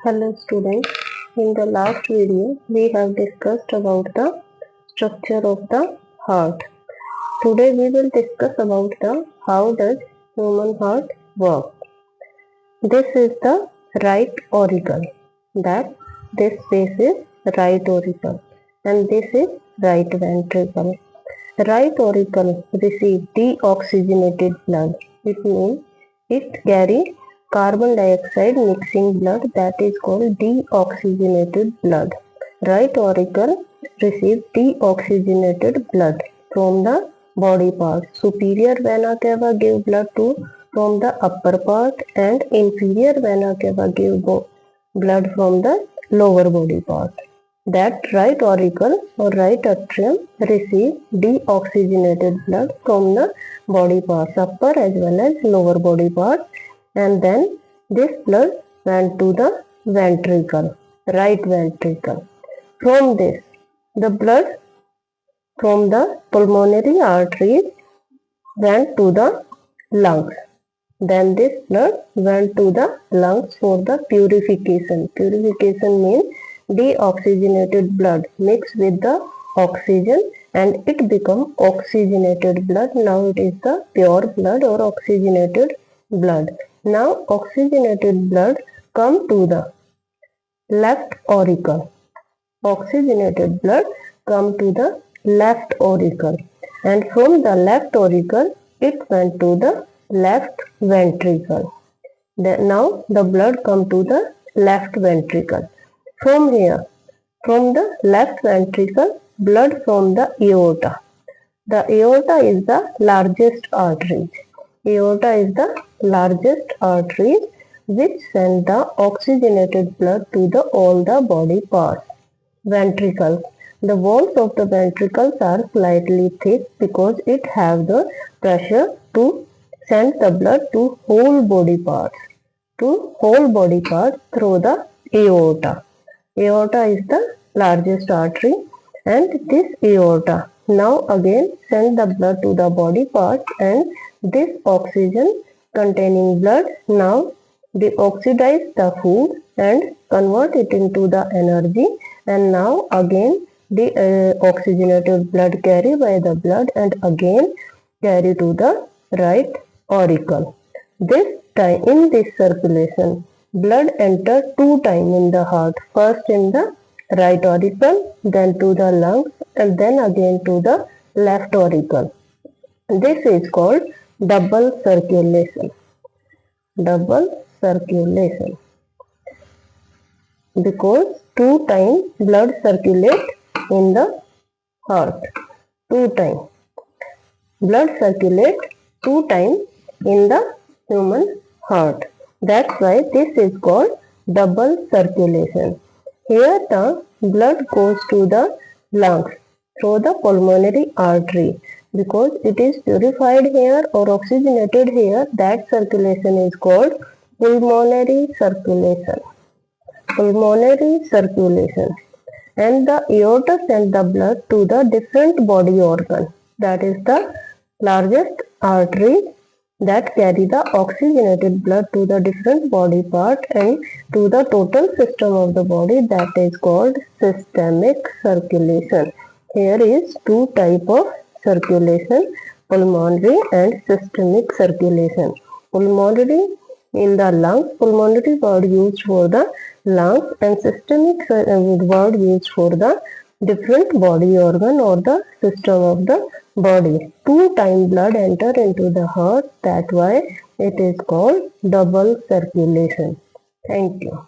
Hello students, in the last video we have discussed about the structure of the heart. Today we will discuss about the how does human heart work. This is the right auricle, that this space is right auricle and this is right ventricle. Right auricle receives deoxygenated blood. It means it carries carbon dioxide mixing blood, that is called deoxygenated blood. Right auricle receives deoxygenated blood from the body parts. Superior vena cava give blood to from the upper part and inferior vena cava give blood from the lower body part. That right auricle or right atrium receives deoxygenated blood from the body parts, upper as well as lower body parts, and then this blood went to the ventricle, right ventricle. From this, the blood from the pulmonary arteries went to the lungs. Then this blood went to the lungs for the purification. Purification means deoxygenated blood mixed with the oxygen and it become oxygenated blood. Now it is the pure blood or oxygenated blood. Now oxygenated blood come to the left auricle. Oxygenated blood come to the left auricle and from the left auricle it went to the left ventricle. Now the blood come to the left ventricle. From here, from the left ventricle, blood from the aorta. The aorta is the largest artery. Aorta is the largest artery which send the oxygenated blood to the all the body parts. Ventricles. The walls of the ventricles are slightly thick because it have the pressure to send the blood to whole body parts. To whole body parts through the aorta. Aorta is the largest artery and this aorta now again send the blood to the body parts and this oxygen containing blood now deoxidize the food and convert it into the energy and now again the oxygenated blood carry by the blood and again carry to the right auricle. This time in this circulation, blood enter two times in the heart. First in the right auricle, then to the lungs and then again to the left auricle. This is called double circulation. Double circulation. Because two times blood circulate in the heart. Two times. Blood circulate two times in the human heart. That's why this is called double circulation. Here the blood goes to the lungs through the pulmonary artery. Because it is purified here or oxygenated here, that circulation is called pulmonary circulation. Pulmonary circulation. And the aorta sends the blood to the different body organ. That is the largest artery that carry the oxygenated blood to the different body part and to the total system of the body, that is called systemic circulation. Here is two type of circulation, pulmonary and systemic circulation. Pulmonary in the lungs, pulmonary word used for the lungs and systemic word used for the different body organ or the system of the body. Two times blood enter into the heart, that why it is called double circulation. Thank you.